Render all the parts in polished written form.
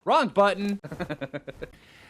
Wrong button.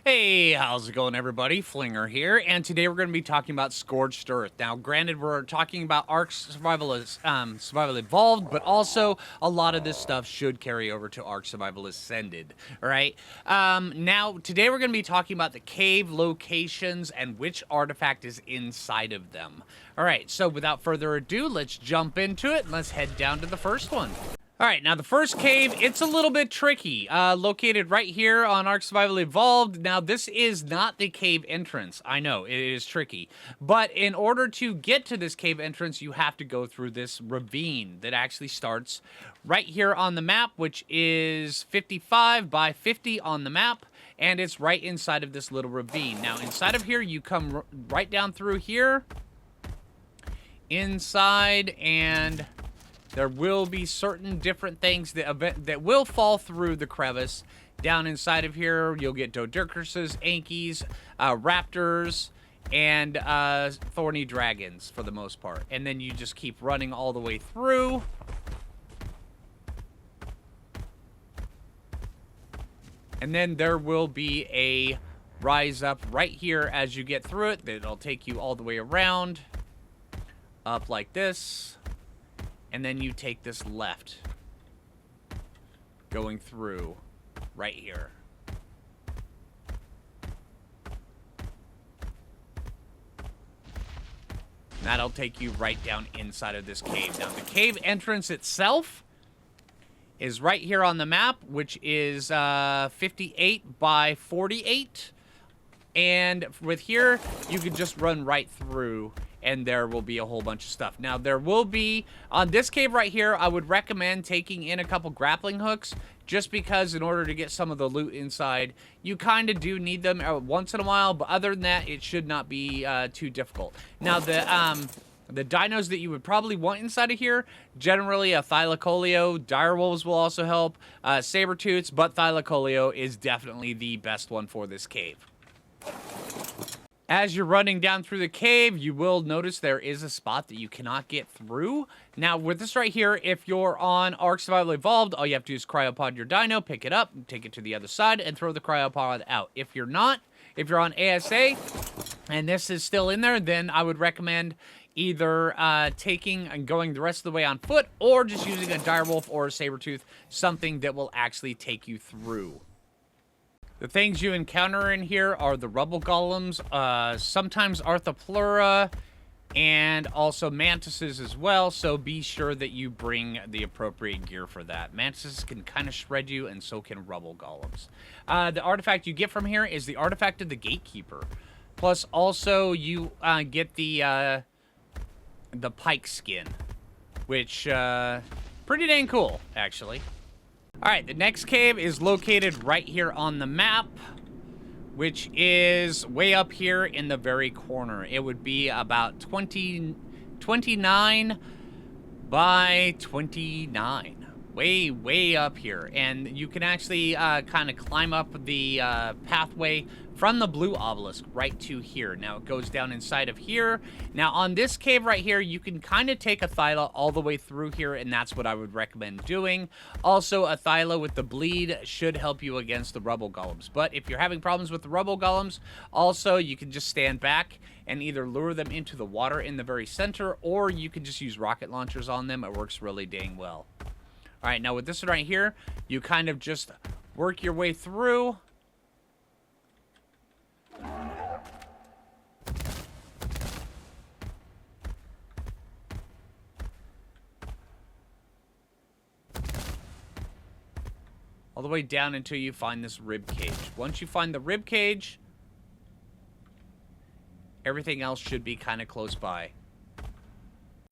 Hey, how's it going, everybody? Phlinger here, and today we're going to be talking about Scorched Earth. Now, granted, we're talking about Ark Survival Evolved, but also a lot of this stuff should carry over to Ark Survival Ascended, all right? Now, today we're going to be talking about the cave locations and which artifact is inside of them. All right, so without further ado, let's jump into it, and let's head down to the first one. All right, now the first cave, it's a little bit tricky. Located right here on Ark Survival Evolved. Now, this is not the cave entrance. I know, it is tricky. But in order to get to this cave entrance, you have to go through this ravine that actually starts right here on the map, which is 55 by 50 on the map. And it's right inside of this little ravine. Now, inside of here, you come right down through here. Inside, and there will be certain different things that will fall through the crevice. Down inside of here, you'll get Dodurcuses, Ankies, Raptors, and Thorny Dragons for the most part. And then you just keep running all the way through. And then there will be a rise up right here as you get through it. It'll take you all the way around, up like this. And then you take this left, going through right here. That'll take you right down inside of this cave. Now, the cave entrance itself is right here on the map, which is 58 by 48. And with here, you can just run right through, and there will be a whole bunch of stuff. Now, there will be, on this cave right here, I would recommend taking in a couple grappling hooks, just because in order to get some of the loot inside, you kind of do need them once in a while, but other than that, it should not be too difficult. Now, the dinos that you would probably want inside of here, generally a Thylacoleo, direwolves will also help, saber-tooths, but Thylacoleo is definitely the best one for this cave. As you're running down through the cave, you will notice there is a spot that you cannot get through. Now, with this right here, if you're on Ark Survival Evolved, all you have to do is cryopod your dino, pick it up, take it to the other side, and throw the cryopod out. If you're not, if you're on ASA, and this is still in there, then I would recommend either taking and going the rest of the way on foot, or just using a direwolf or a saber-tooth, something that will actually take you through. The things you encounter in here are the rubble golems, sometimes Arthropleura, and also mantises as well, so be sure that you bring the appropriate gear for that. Mantises can kind of shred you, and so can rubble golems. The artifact you get from here is the artifact of the gatekeeper. Plus, also, you get the pike skin, which, pretty dang cool, actually. Alright, the next cave is located right here on the map, which is way up here in the very corner. It would be about 29 by 29. Way up here. And you can actually kind of climb up the pathway from the blue obelisk right to here. Now, it goes down inside of here. Now, on this cave right here, you can kind of take a Thyla all the way through here, and that's what I would recommend doing. Also, a Thyla with the bleed should help you against the rubble golems. But if you're having problems with the rubble golems, also, you can just stand back and either lure them into the water in the very center, or you can just use rocket launchers on them. It works really dang well. All right, now with this one right here, you kind of just work your way through. All the way down until you find this rib cage. Once you find the rib cage, everything else should be kind of close by.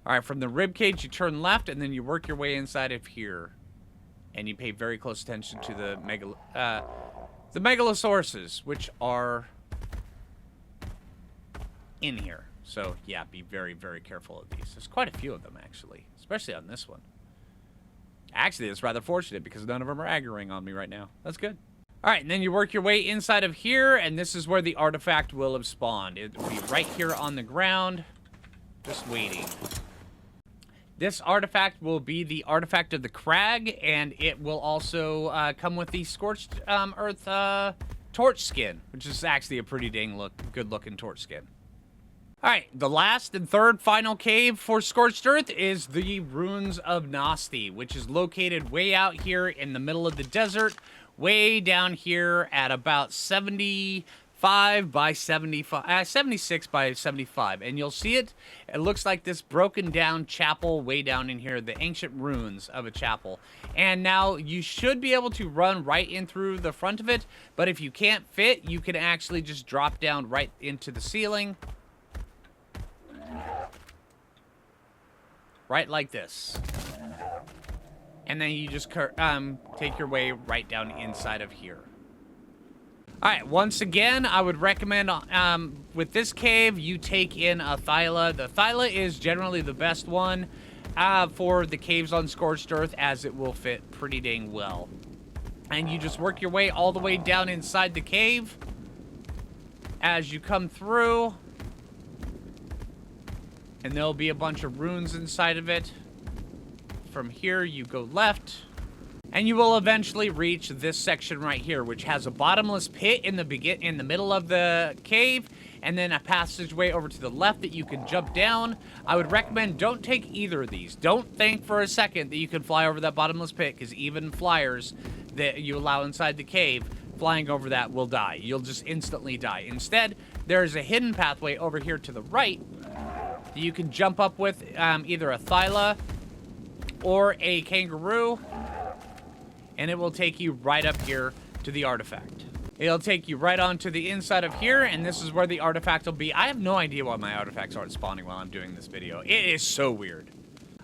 Alright, from the rib cage, you turn left, and then you work your way inside of here. And you pay very close attention to the megalosauruses, which are in here. So, yeah, be very, very careful of these. There's quite a few of them, actually. Especially on this one. Actually, it's rather fortunate because none of them are aggroing on me right now. That's good. Alright, and then you work your way inside of here, and this is where the artifact will have spawned. It will be right here on the ground, just waiting. This artifact will be the artifact of the crag, and it will also come with the Scorched Earth torch skin, which is actually a pretty dang good looking torch skin. Alright, the last and third final cave for Scorched Earth is the Ruins of Nosti, which is located way out here in the middle of the desert, way down here at about 75 by 75, 76 by 75. And you'll see it looks like this broken down chapel way down in here, the ancient ruins of a chapel. And now you should be able to run right in through the front of it, but if you can't fit, you can actually just drop down right into the ceiling. Right like this. And then you just take your way right down inside of here. Alright, once again, I would recommend with this cave, you take in a Thyla. The Thyla is generally the best one for the caves on Scorched Earth, as it will fit pretty dang well. And you just work your way all the way down inside the cave. As you come through, and there'll be a bunch of runes inside of it. From here, you go left, and you will eventually reach this section right here, which has a bottomless pit in the middle of the cave, and then a passageway over to the left that you can jump down. I would recommend don't take either of these. Don't think for a second that you can fly over that bottomless pit, because even flyers that you allow inside the cave, flying over that will die. You'll just instantly die. Instead, there's a hidden pathway over here to the right that you can jump up with either a Thyla or a kangaroo, and it will take you right up here to the artifact. It'll take you right onto the inside of here, and this is where the artifact will be. I have no idea why my artifacts aren't spawning while I'm doing this video. It is so weird.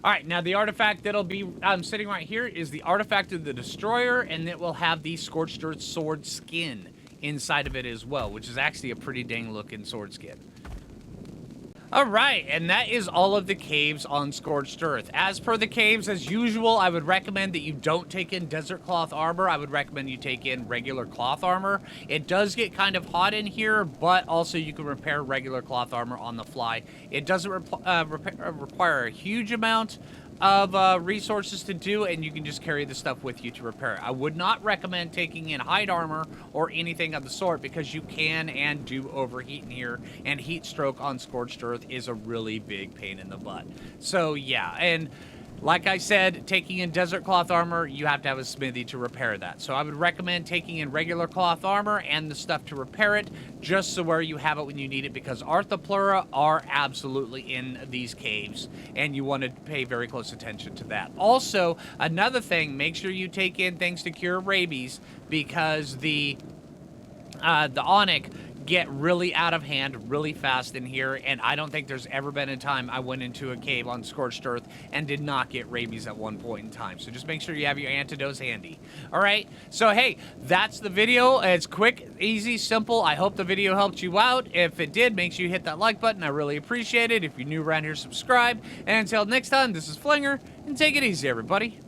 Alright, now the artifact that'll be sitting right here is the artifact of the destroyer, and it will have the Scorched Earth sword skin inside of it as well, which is actually a pretty dang looking sword skin. Alright, and that is all of the caves on Scorched Earth. As per the caves, as usual, I would recommend that you don't take in desert cloth armor. I would recommend you take in regular cloth armor. It does get kind of hot in here, but also you can repair regular cloth armor on the fly. It doesn't require a huge amount of resources to do, and you can just carry the stuff with you to repair it. I would not recommend taking in hide armor or anything of the sort, because you can and do overheat in here, and heat stroke on Scorched Earth is a really big pain in the butt. So yeah, and like I said, taking in desert cloth armor, you have to have a smithy to repair that. So I would recommend taking in regular cloth armor and the stuff to repair it, just so where you have it when you need it, because Arthropleura are absolutely in these caves, and you want to pay very close attention to that. Also, another thing, make sure you take in things to cure rabies, because the Onyx get really out of hand really fast in here, and I don't think there's ever been a time I went into a cave on Scorched Earth and did not get rabies at one point in time. So just make sure you have your antidotes handy. Alright, so hey, that's the video. It's quick, easy, simple. I hope the video helped you out. If it did, make sure you hit that like button. I really appreciate it. If you're new around here, subscribe. And until next time, this is Phlinger, and take it easy, everybody.